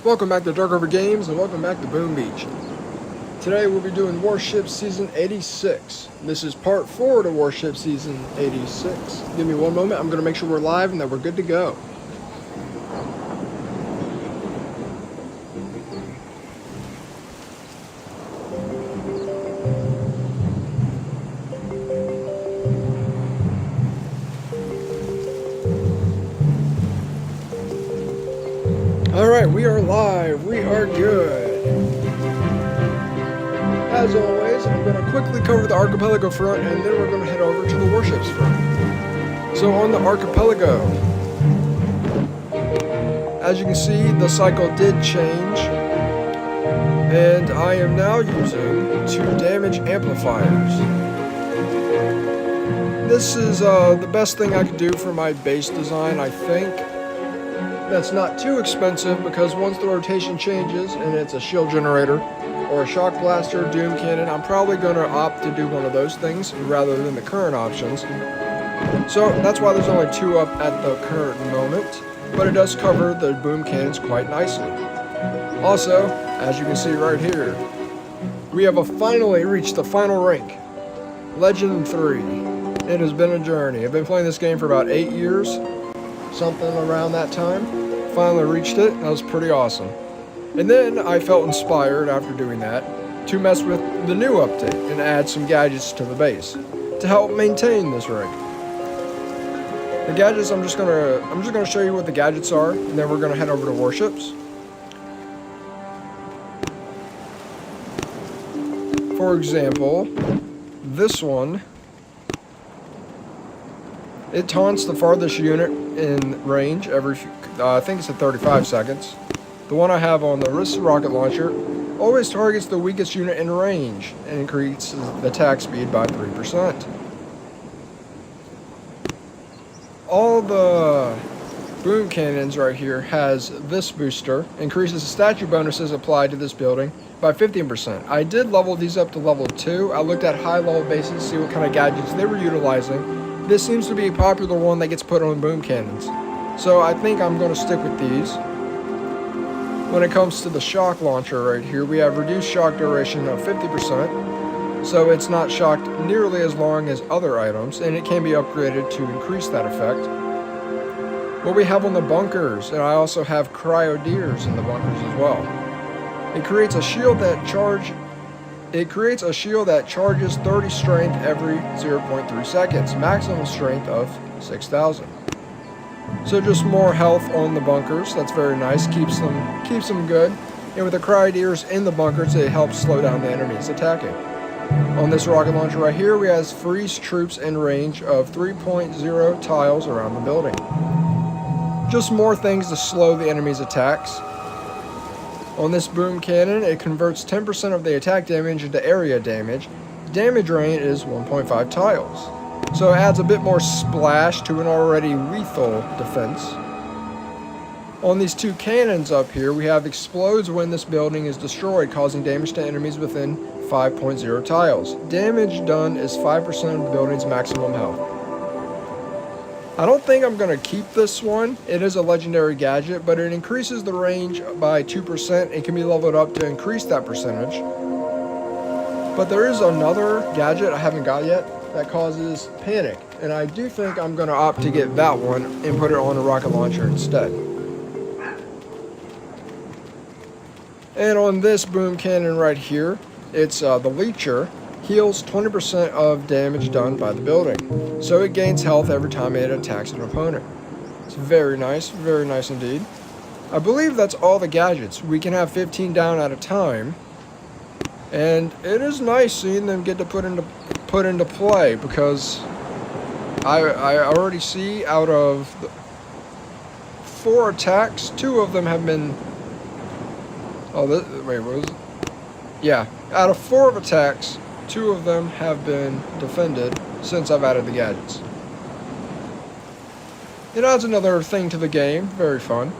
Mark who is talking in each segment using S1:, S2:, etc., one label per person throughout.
S1: Welcome back to Dark Over Games and welcome back to Boom Beach. Today we'll be doing Warship Season 86. This is part 4 to Warship Season 86. Give me one moment, I'm going to make sure we're live and that we're good to go. Alright, we are live, we are good. As always, I'm going to quickly cover the archipelago front and then we're going to head over to the warships front. So on the archipelago, as you can see, the cycle did change, and I am now using 2 damage amplifiers. This is the best thing I could do for my base design, I think. That's not too expensive because once the rotation changes and it's a shield generator or a shock blaster, doom cannon, I'm probably going to opt to do one of those things rather than the current options. So that's why there's only 2 up at the current moment, but it does cover the boom cannons quite nicely. Also, as you can see right here, we have finally reached the final rank, Legend 3. It has been a journey. I've been playing this game for about 8 years, something around that time. Finally reached it. That was pretty awesome. And then I felt inspired after doing that to mess with the new update and add some gadgets to the base to help maintain this rank. The gadgets, I'm just gonna show you what the gadgets are, and then we're gonna head over to warships. For example, this one, it taunts the farthest unit in range every, I think it's at 35 seconds. The one I have on the wrist rocket launcher always targets the weakest unit in range and increases the attack speed by 3%. All the boom cannons right here has this booster, increases the statue bonuses applied to this building by 15%. I did level these up to level 2. I looked at high level bases to see what kind of gadgets they were utilizing. This seems to be a popular one that gets put on boom cannons. So I think I'm going to stick with these. When it comes to the shock launcher right here, we have reduced shock duration of 50%. So it's not shocked nearly as long as other items, and it can be upgraded to increase that effect. What we have on the bunkers, and I also have cryo-deers in the bunkers as well. It creates a shield that charges 30 strength every 0.3 seconds, maximum strength of 6,000. So just more health on the bunkers. That's very nice. Keeps them good. And with the cryo-deers in the bunkers, it helps slow down the enemies attacking. On this rocket launcher right here, we have freeze troops in range of 3.0 tiles around the building. Just more things to slow the enemy's attacks. On this boom cannon, it converts 10% of the attack damage into area damage. Damage range is 1.5 tiles. So it adds a bit more splash to an already lethal defense. On these 2 cannons up here, we have explodes when this building is destroyed, causing damage to enemies within 5.0 tiles. Damage done is 5% of the building's maximum health. I don't think I'm going to keep this one. It is a legendary gadget, but it increases the range by 2% and can be leveled up to increase that percentage. But there is another gadget I haven't got yet that causes panic, and I do think I'm going to opt to get that one and put it on a rocket launcher instead. And on this boom cannon right here, it's the Leecher. Heals 20% of damage done by the building, so it gains health every time it attacks an opponent. It's very nice indeed. I believe that's all the gadgets. We can have 15 down at a time, and it is nice seeing them get to put into play, because I already see out of 4 attacks, 2 of them have been. Yeah, out of 4 attacks, 2 of them have been defended since I've added the gadgets. It adds another thing to the game, very fun.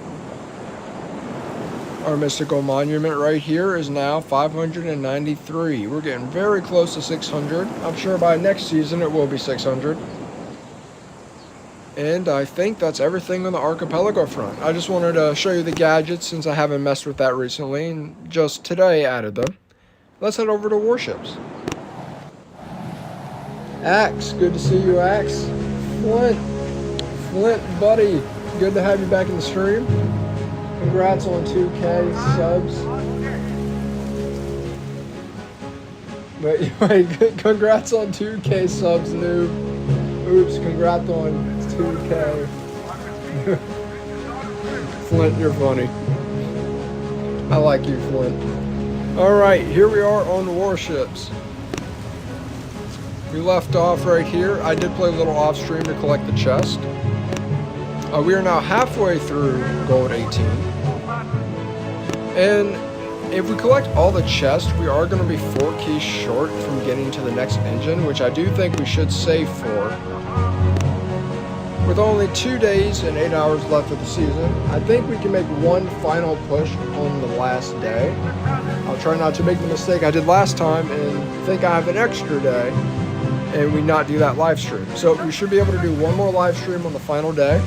S1: Our mystical monument right here is now 593. We're getting very close to 600. I'm sure by next season it will be 600. And I think that's everything on the archipelago front. I just wanted to show you the gadgets since I haven't messed with that recently and just today added them. Let's head over to Warships. Axe, good to see you, Axe. Flint, buddy, good to have you back in the stream. Congrats on 2K subs. Wait, congrats on 2K subs, noob. Oops, congrats on 2K. Flint, you're funny. I like you, Flint. Alright, here we are on Warships. We left off right here. I did play a little off stream to collect the chest. We are now halfway through Gold 18. And if we collect all the chests, we are going to be 4 keys short from getting to the next engine, which I do think we should save for. With only 2 days and 8 hours left of the season, I think we can make one final push on the last day. I'll try not to make the mistake I did last time and think I have an extra day and we not do that live stream. So we should be able to do one more live stream on the final day.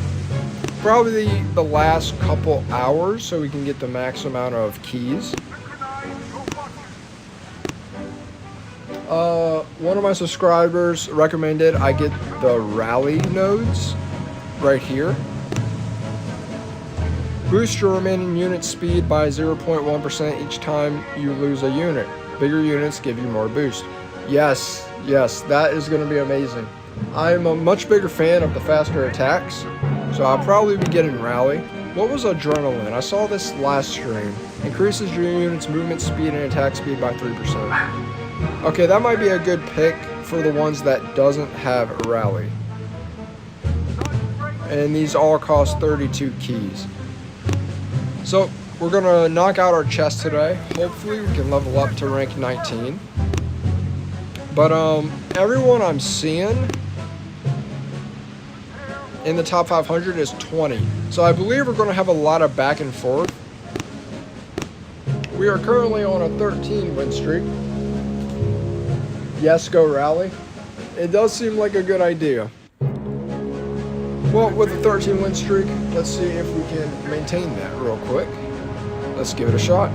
S1: Probably the last couple hours so we can get the max amount of keys. One of my subscribers recommended I get the rally nodes right here. Boost your remaining unit speed by 0.1% each time you lose a unit. Bigger units give you more boost. Yes, that is going to be amazing. I'm a much bigger fan of the faster attacks, so I'll probably be getting rally. What was adrenaline? I saw this last stream. Increases your unit's movement speed and attack speed by 3%. Okay, that might be a good pick for the ones that doesn't have rally. And these all cost 32 keys. So we're gonna knock out our chest today. Hopefully we can level up to rank 19. But everyone I'm seeing in the top 500 is 20. So I believe we're gonna have a lot of back and forth. We are currently on a 13 win streak. Yes, go rally. It does seem like a good idea. Well, with a 13 win streak, let's see if we can maintain that real quick. Let's give it a shot.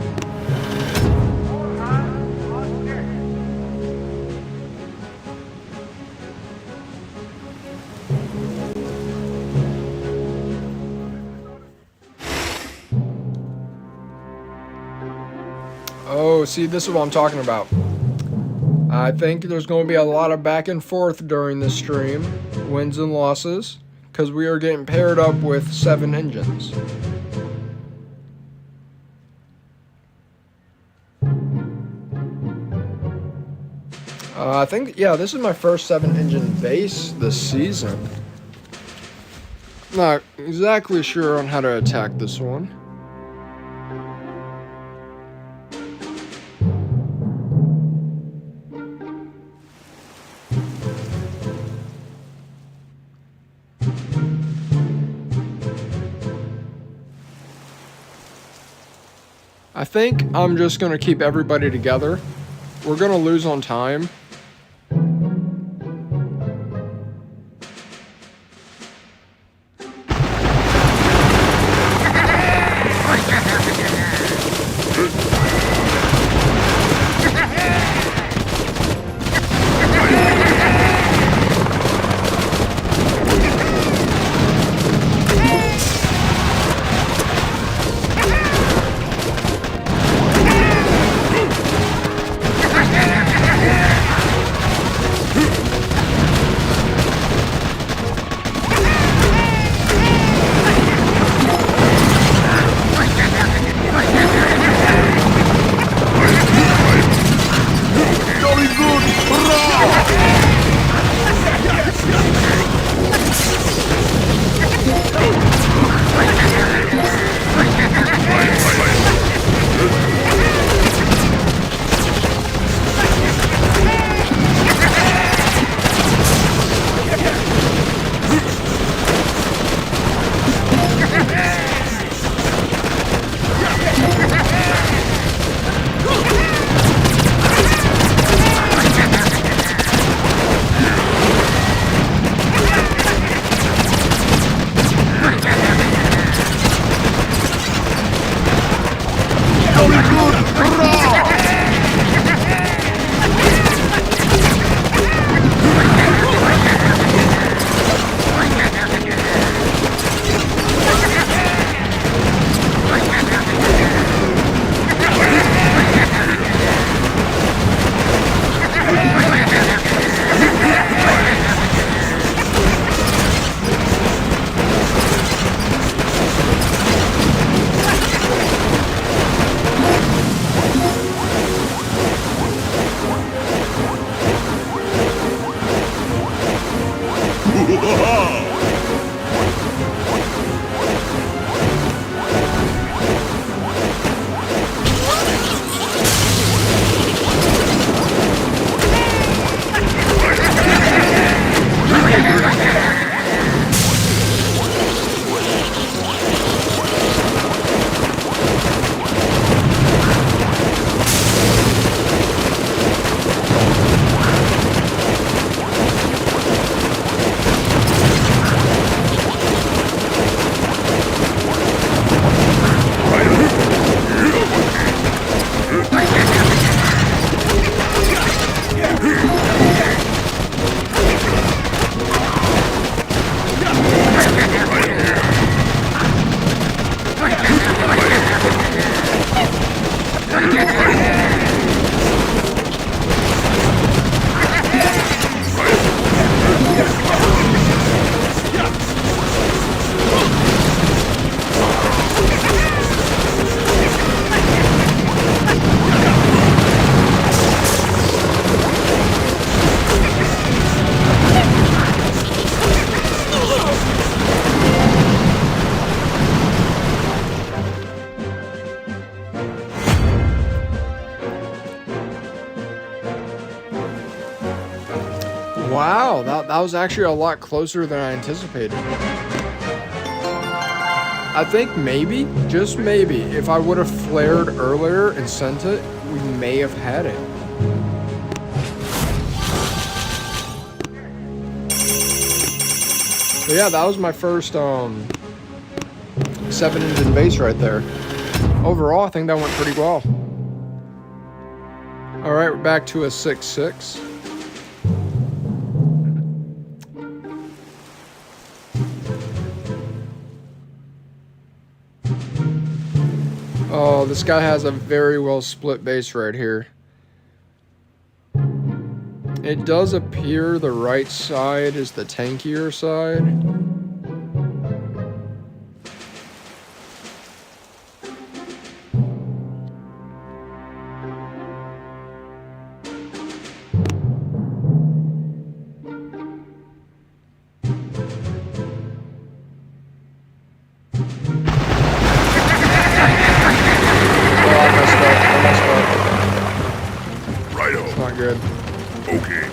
S1: Oh, see, this is what I'm talking about. I think there's going to be a lot of back and forth during this stream, wins and losses, because we are getting paired up with 7 engines. I think, yeah, this is my first 7-engine base this season. Not exactly sure on how to attack this one. I think I'm just going to keep everybody together. We're going to lose on time. Wow, that was actually a lot closer than I anticipated. I think maybe, just maybe, if I would have flared earlier and sent it, we may have had it. But yeah, that was my first 7-engine base right there. Overall, I think that went pretty well. Alright, we're back to a 6.6. Oh, this guy has a very well split base right here. It does appear the right side is the tankier side. Good.
S2: Okay.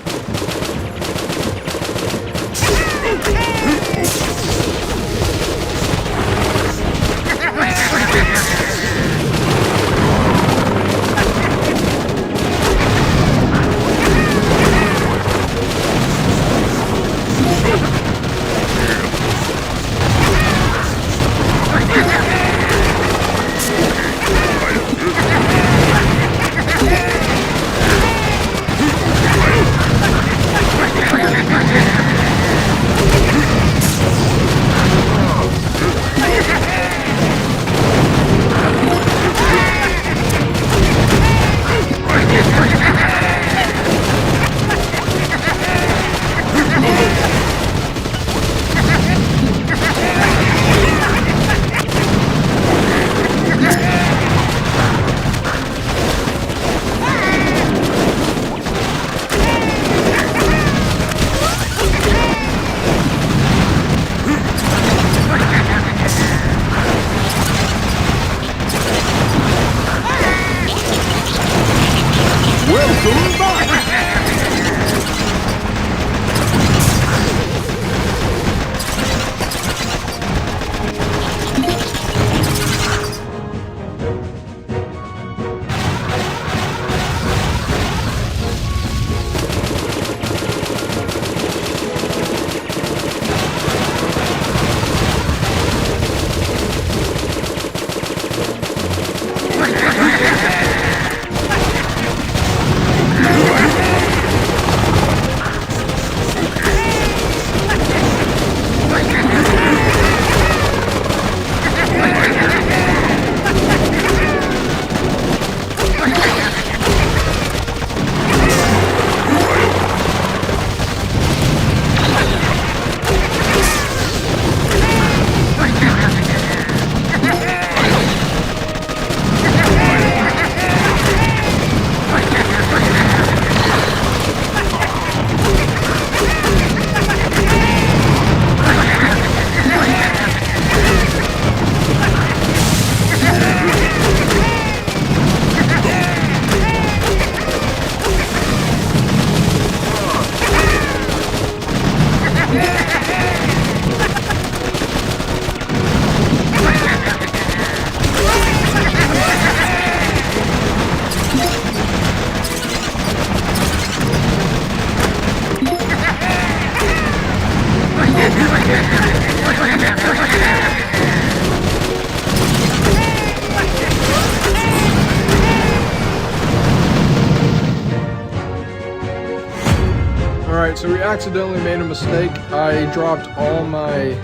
S1: Alright, so we accidentally made a mistake. I dropped all my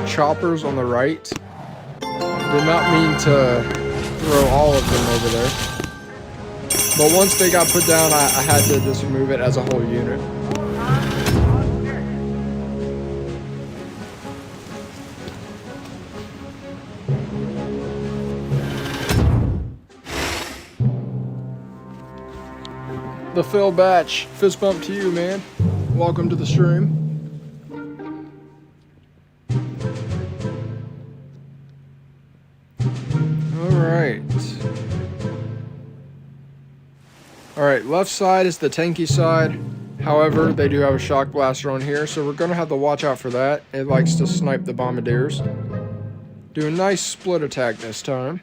S1: choppers on the right. Did not mean to throw all of them over there. But once they got put down, I had to just remove it as a whole unit. The Phil Batch, fist bump to you, man. Welcome to the stream. Alright, left side is the tanky side. However, they do have a shock blaster on here, so we're going to have to watch out for that. It likes to snipe the bombardiers. Do a nice split attack this time.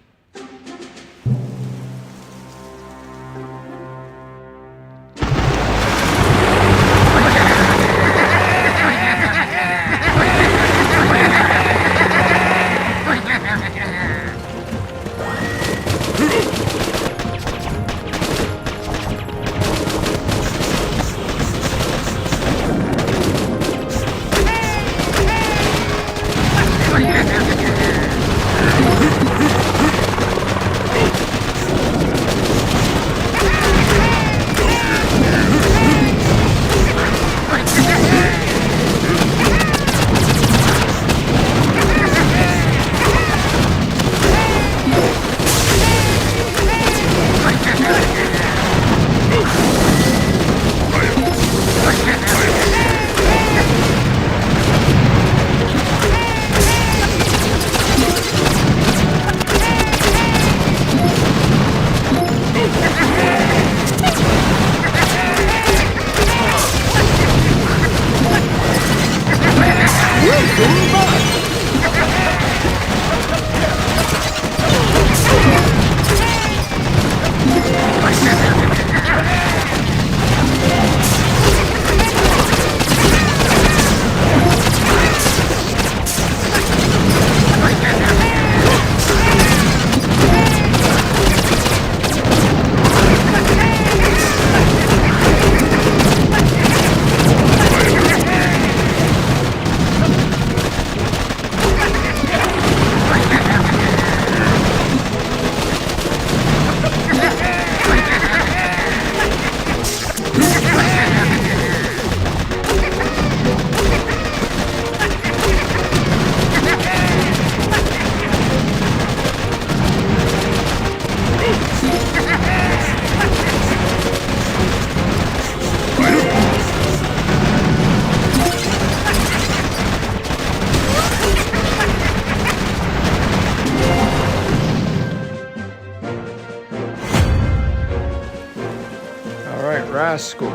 S1: Rascal.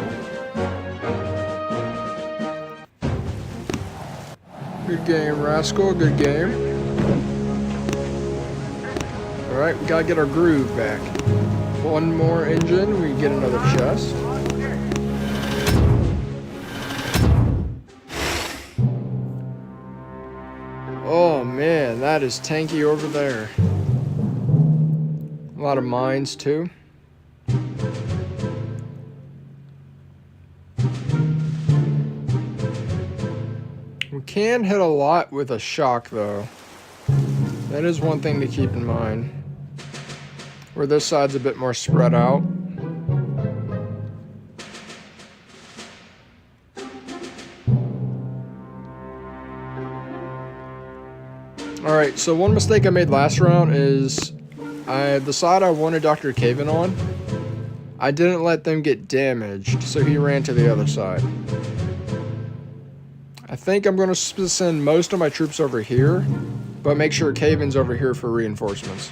S1: Good game, Rascal. Good game. Alright, we gotta get our groove back. One more engine, we get another chest. Oh man, that is tanky over there. A lot of mines too. We can hit a lot with a shock though. That is one thing to keep in mind. Where this side's a bit more spread out. Alright, so one mistake I made last round is the side I wanted Dr. Caven on, I didn't let them get damaged, so he ran to the other side. I think I'm going to send most of my troops over here, but make sure Caven's over here for reinforcements.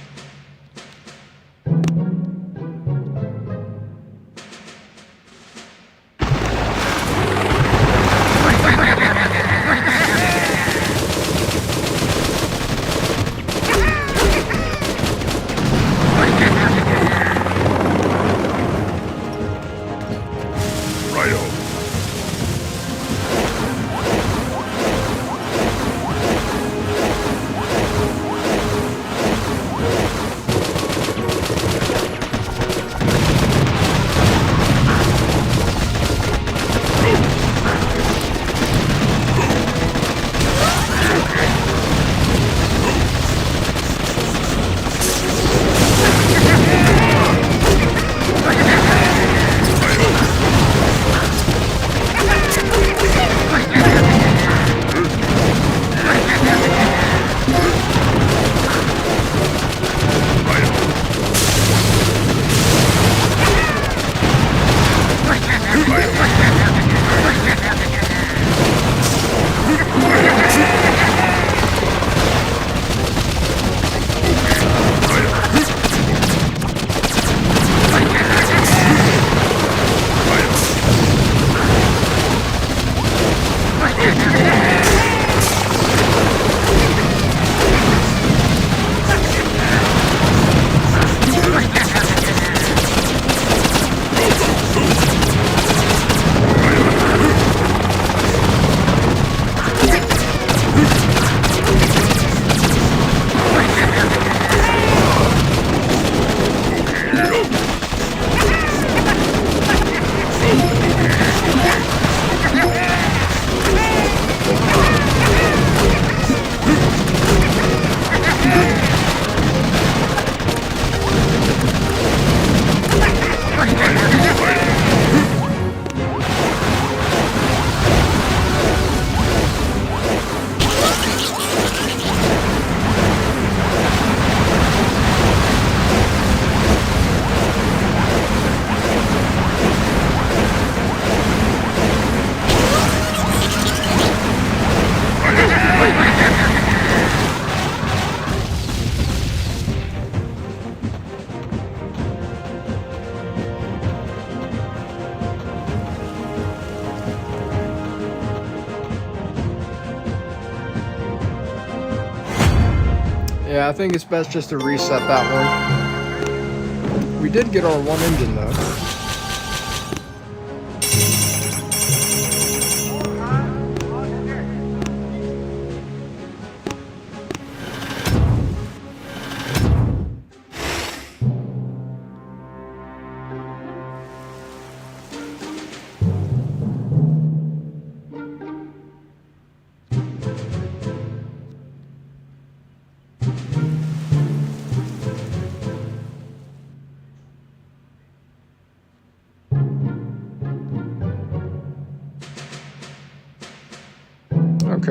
S1: Yeah, I think it's best just to reset that one. We did get our one engine though.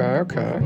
S1: Okay.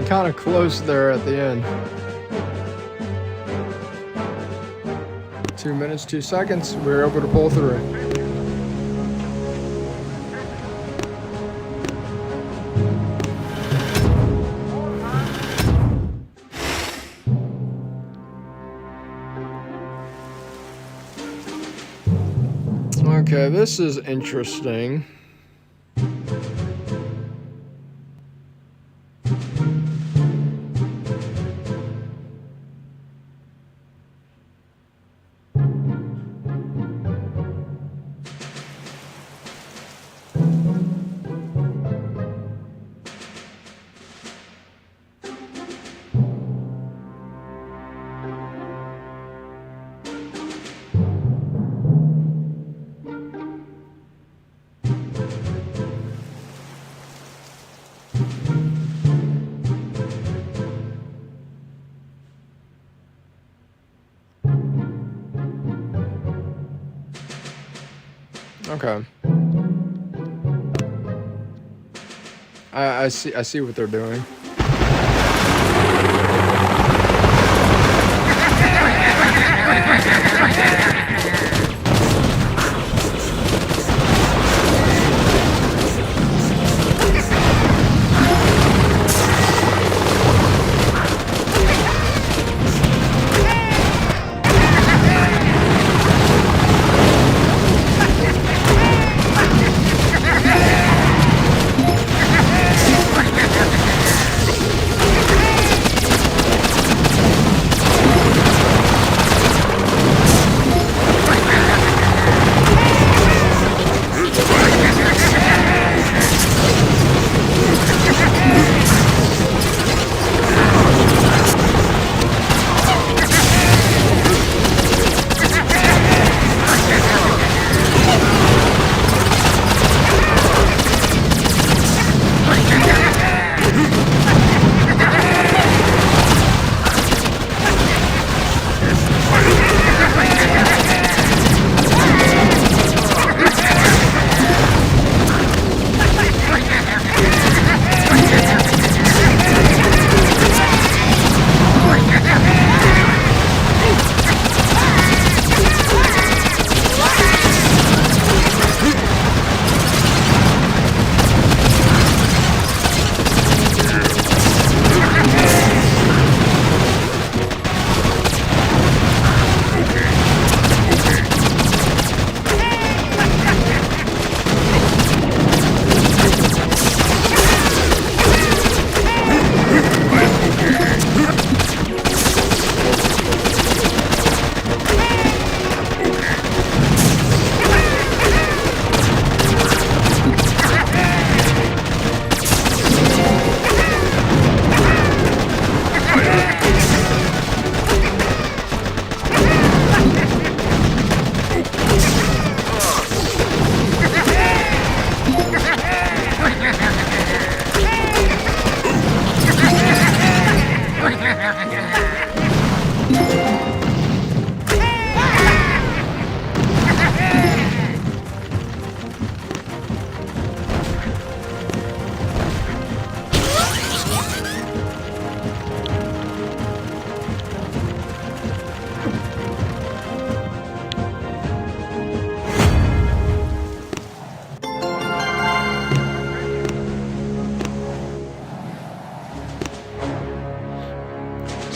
S1: Kind of close there at the end. 2 minutes, 2 seconds. We were able to pull through. Okay, this is interesting. Okay. I see what they're doing.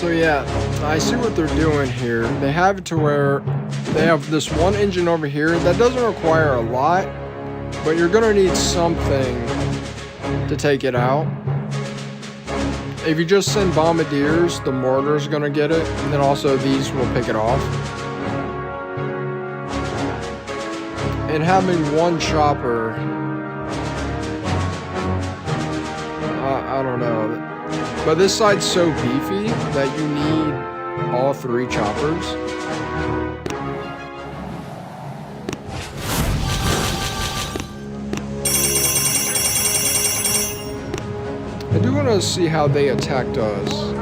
S1: So yeah, I see what they're doing here. They have it to where they have this one engine over here that doesn't require a lot, but you're gonna need something to take it out. If you just send bombardiers, the mortar's gonna get it, and then also these will pick it off. And having one chopper, I don't know. But this side's so beefy that you need all 3 choppers. I do want to see how they attacked us.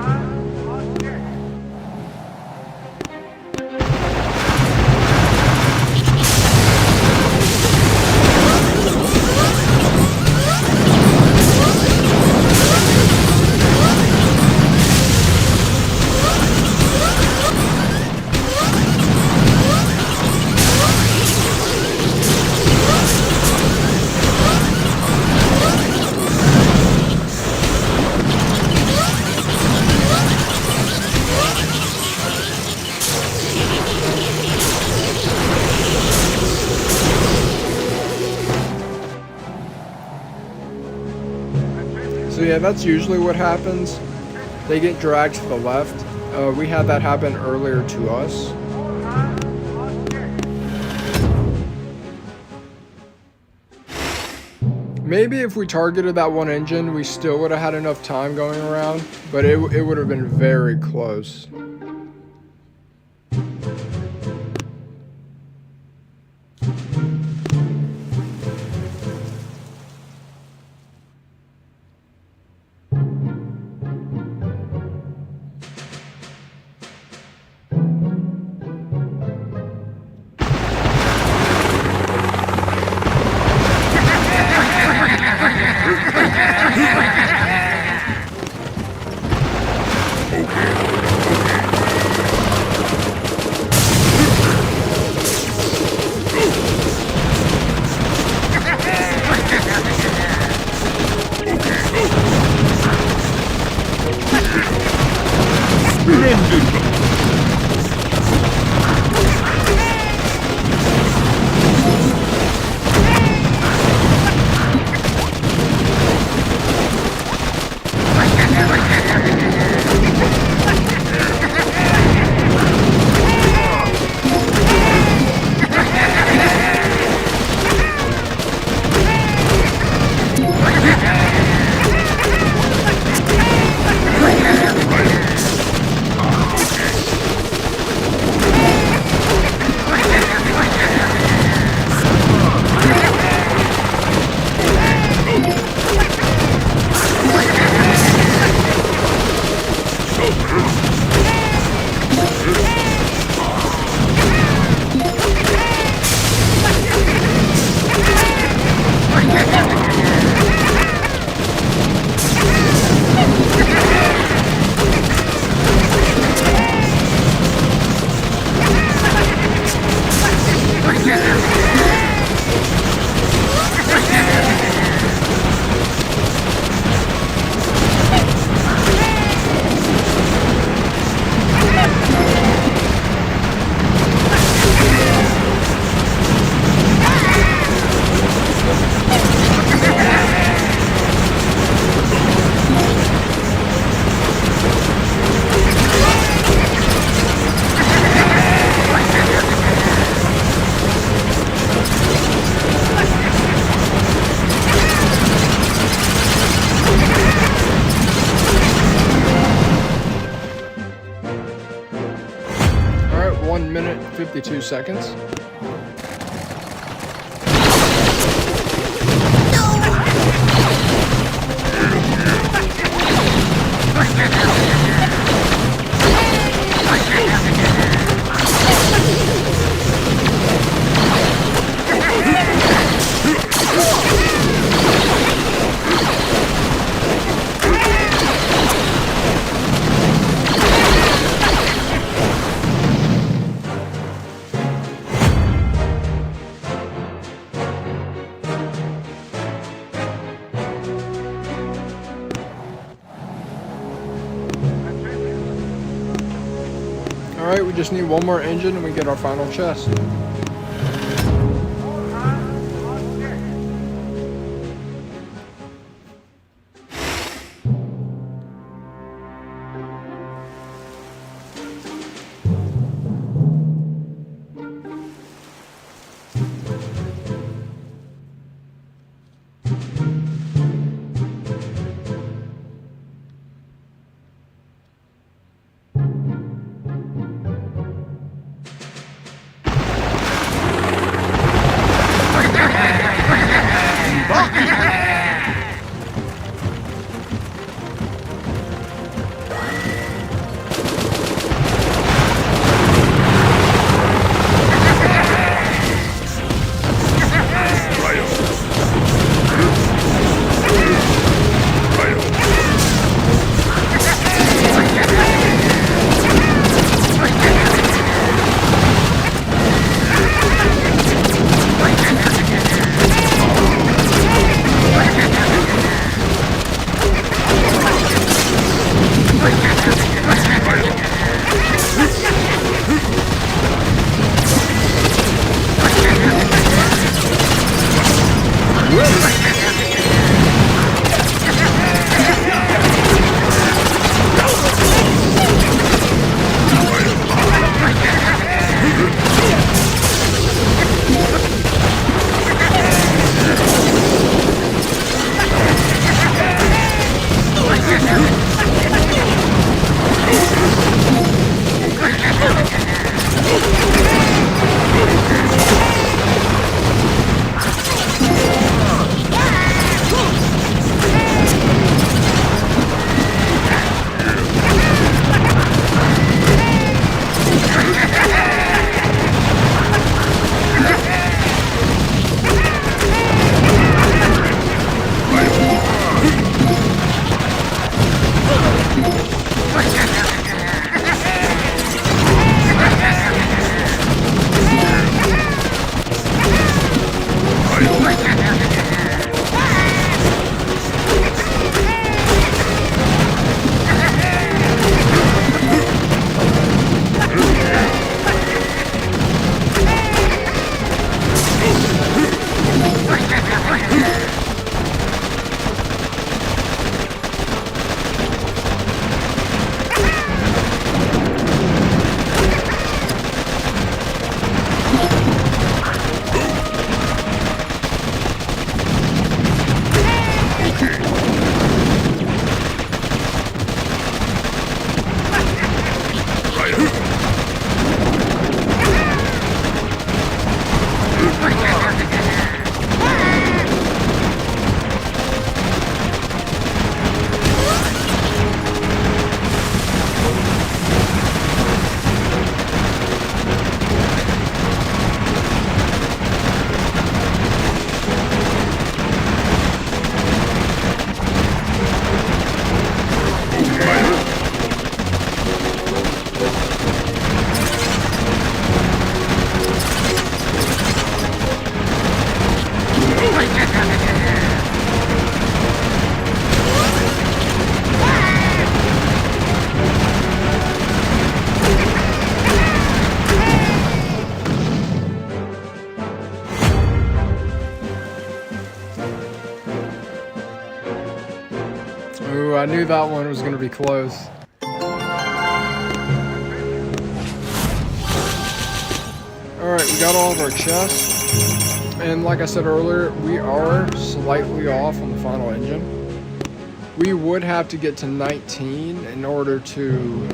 S1: So yeah, that's usually what happens. They get dragged to the left. We had that happen earlier to us. Maybe if we targeted that one engine, we still would have had enough time going around, but it would have been very close. Alright, 1 minute, 52 seconds. Alright, we just need one more engine and we get our final chest.
S2: Ooh, I knew that one was going to be close. Alright, we got all of our chests. And like I said earlier, we are slightly off on the final engine. We would have to get to 19 in order to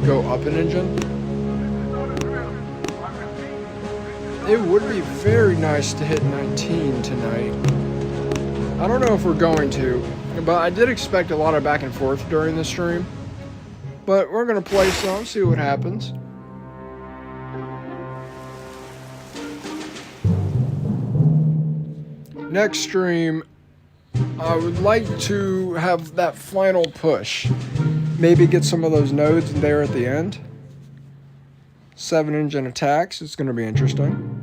S2: go up an engine. It would be very nice to hit 19 tonight. I don't know if we're going to, but I did expect a lot of back and forth during the stream. But we're going to play some, see what happens. Next stream, I would like to have that final push. Maybe get some of those nodes there at the end. 7 engine attacks, it's going to be interesting.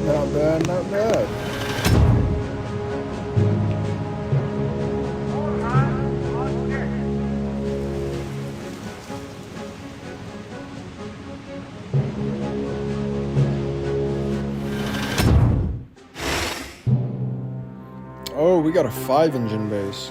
S1: Not bad, not bad. Oh, we got a 5-engine base.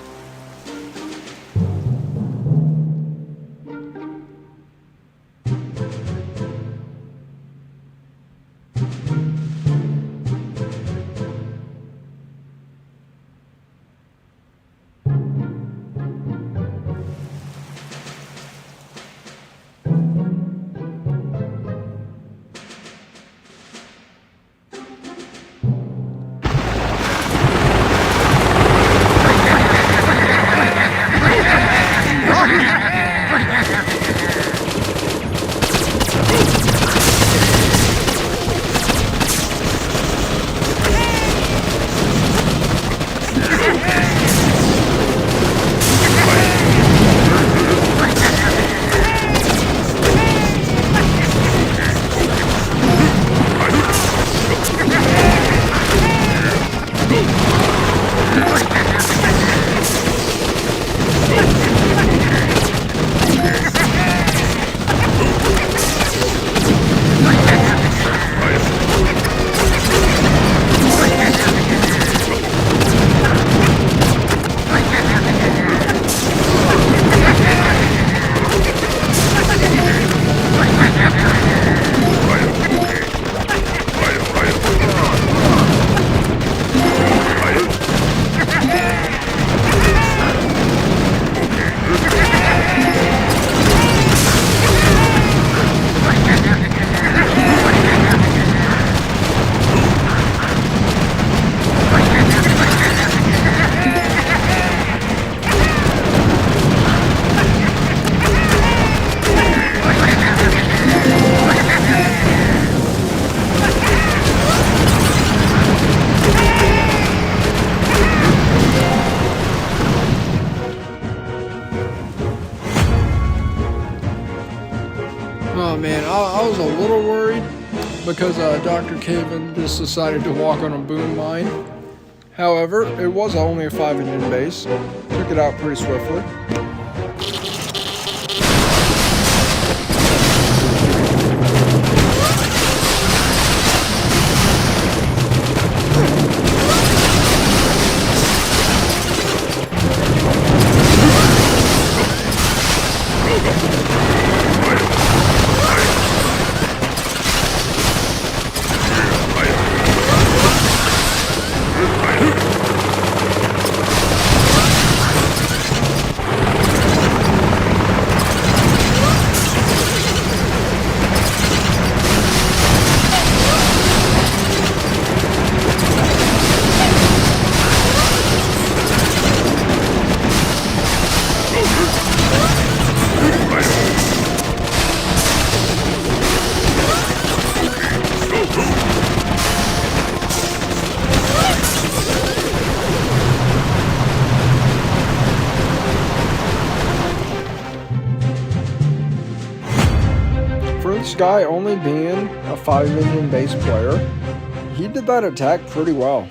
S2: Oh man, I was a little worried because Dr. Caven just decided to walk on a boom mine. However, it was only a 5-engine base. Took it out pretty swiftly. For this guy only being a 5-engine base player, he did that attack pretty well.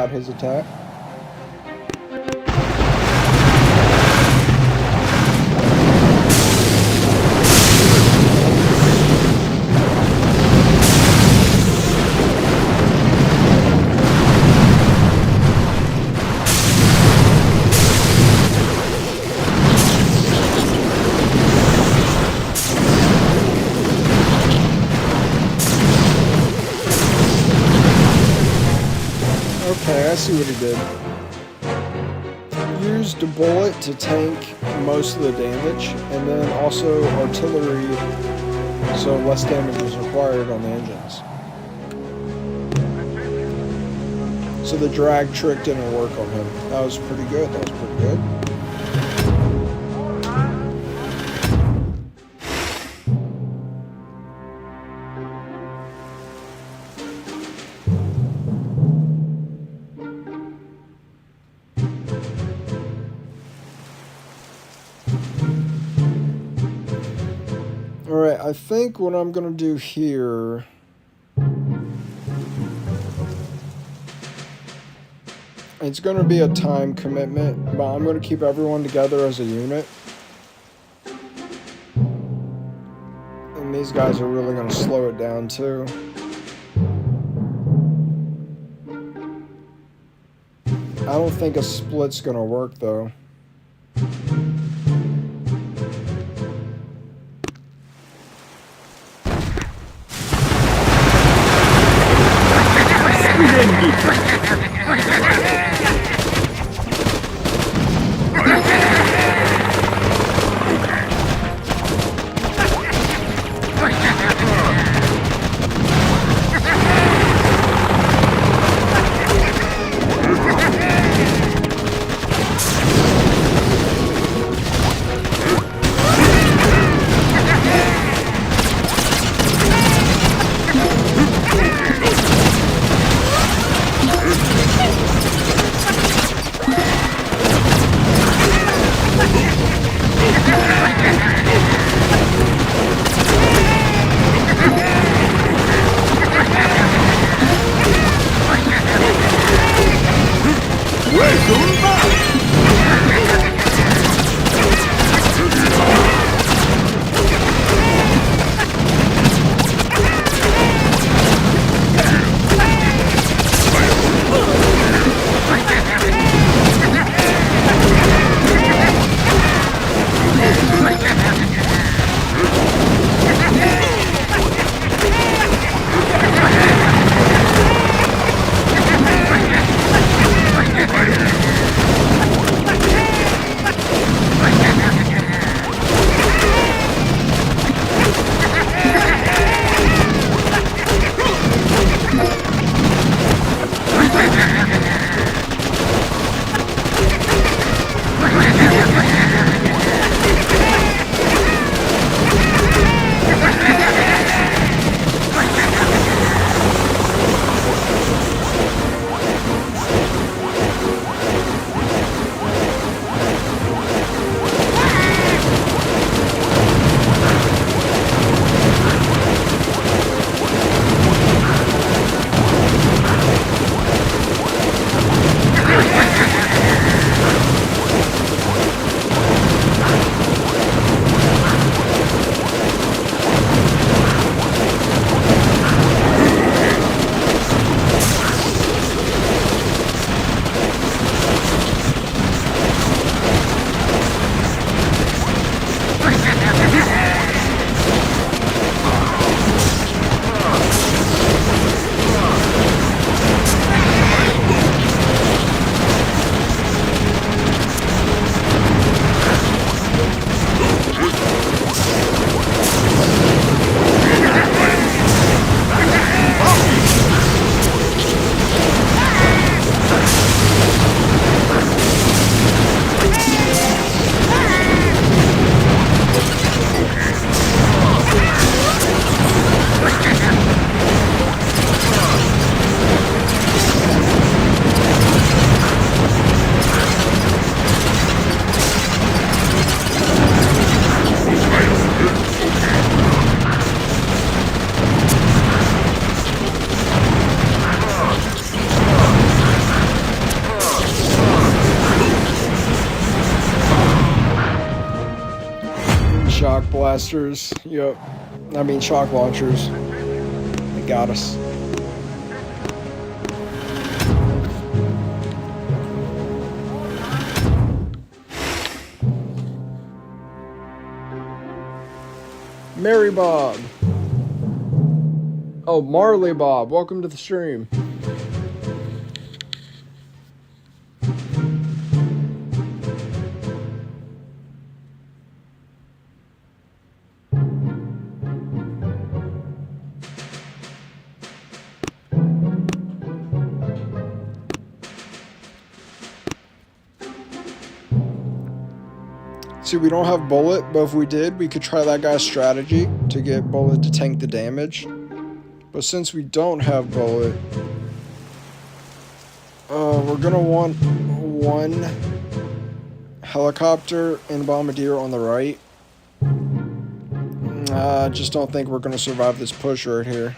S1: out his attack. Okay, I see what he did. Used a bullet to tank most of the damage, and then also artillery, so less damage was required on the engines. So the drag trick didn't work on him. That was pretty good. That was pretty good. Alright, I think what I'm going to do here... It's going to be a time commitment, but I'm going to keep everyone together as a unit. And these guys are really going to slow it down too. I don't think a split's going to work though.
S2: blasters. Yep. I mean, shock launchers. They got us. Mary Bob. Oh, Marley Bob. Welcome to the stream. See, we don't have Bullet, but if we did, we could try that guy's strategy to get Bullet to tank the damage. But since we don't have Bullet, we're gonna want one helicopter and bombardier on the right. I just don't think we're gonna survive this push right here.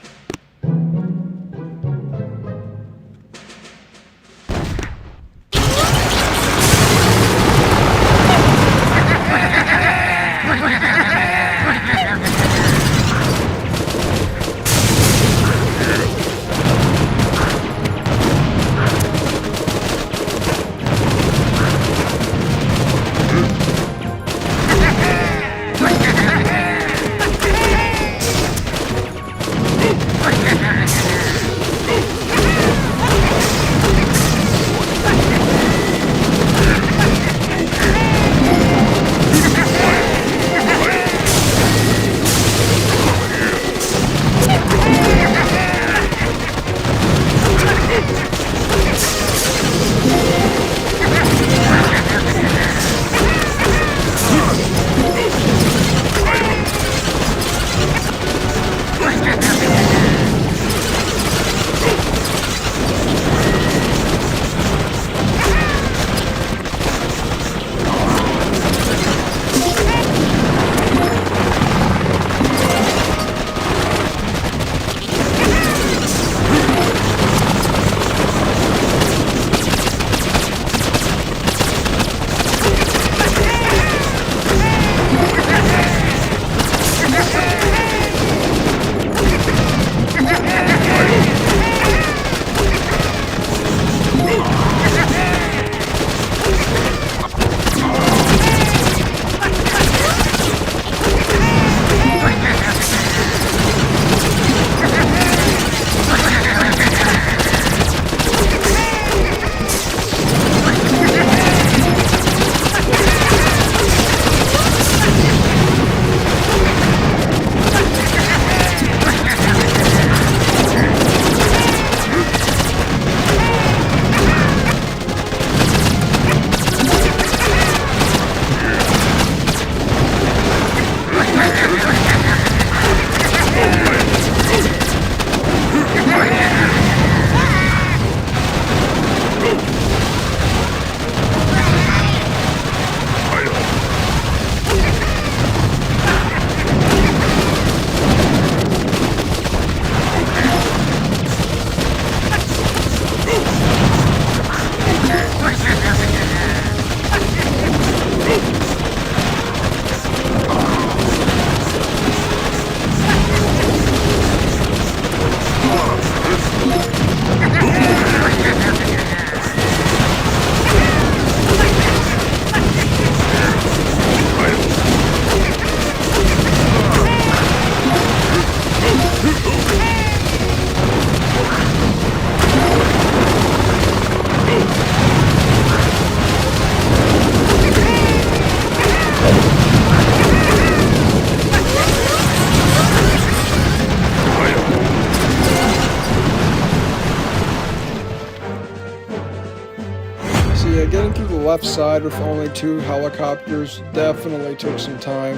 S2: getting through the left side with only 2 helicopters definitely took some time.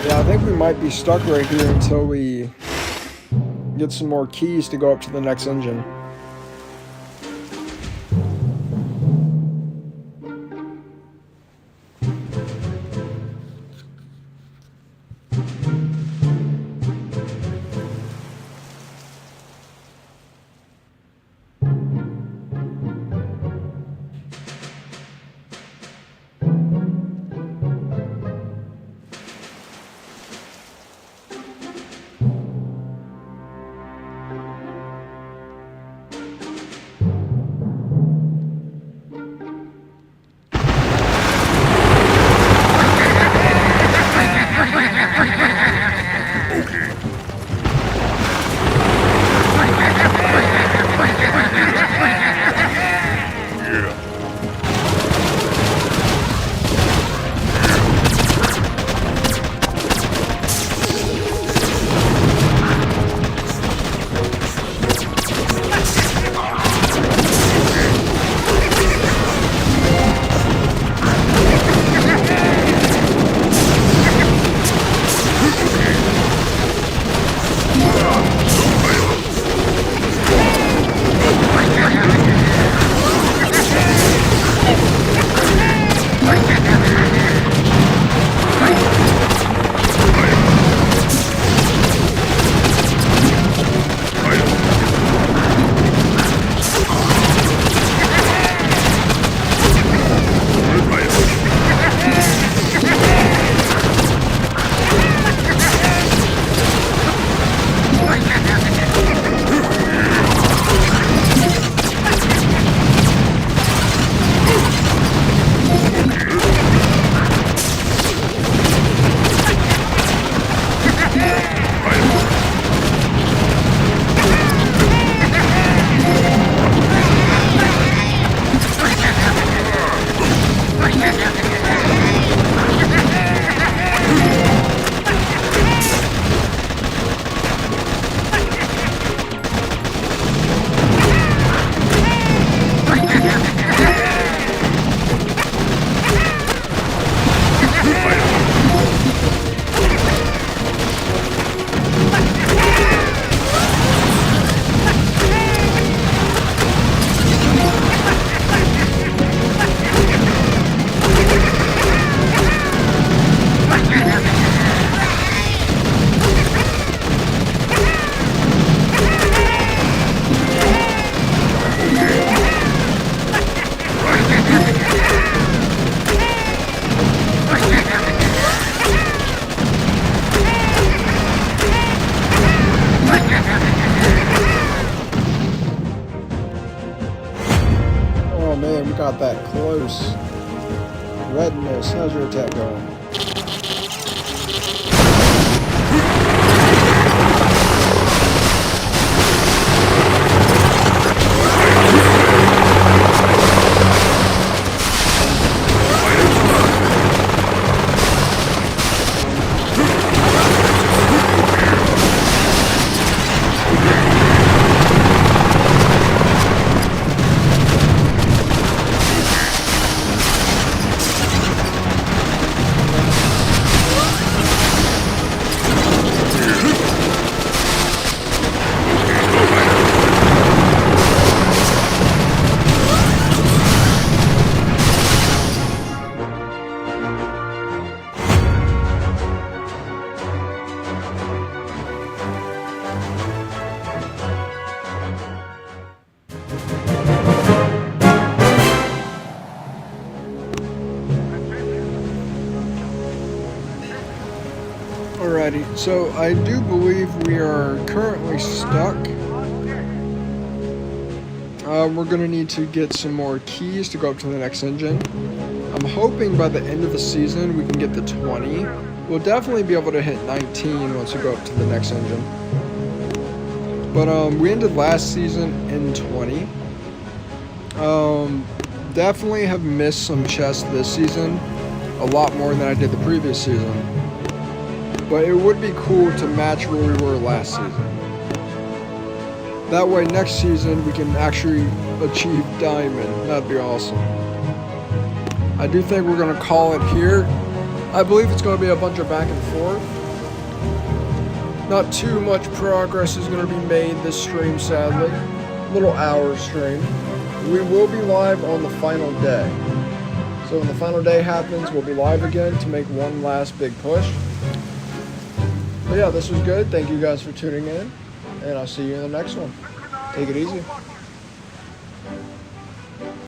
S2: Yeah, I think we might be stuck right here until we get some more keys to go up to the next engine.
S1: got that close. Redness, how's your attack going? Alrighty, so I do believe we are currently stuck. We're going to need to get some more keys to go up to the next engine. I'm hoping by the end of the season we can get the 20. We'll definitely be able to hit 19 once we go up to the next engine. But we ended last season in 20. Definitely have missed some chests this season. A lot more than I did the previous season. But it would be cool to match where we were last season. That way next season we can actually achieve diamond. That'd be awesome. I do think we're going to call it here. I believe it's going to be a bunch of back and forth. Not too much progress is going to be made this stream, sadly. Little hour stream. We will be live on the final day. So when the final day happens, we'll be live again to make one last big push. But yeah, this was good. Thank you guys for tuning in, and I'll see you in the next one. Take it easy.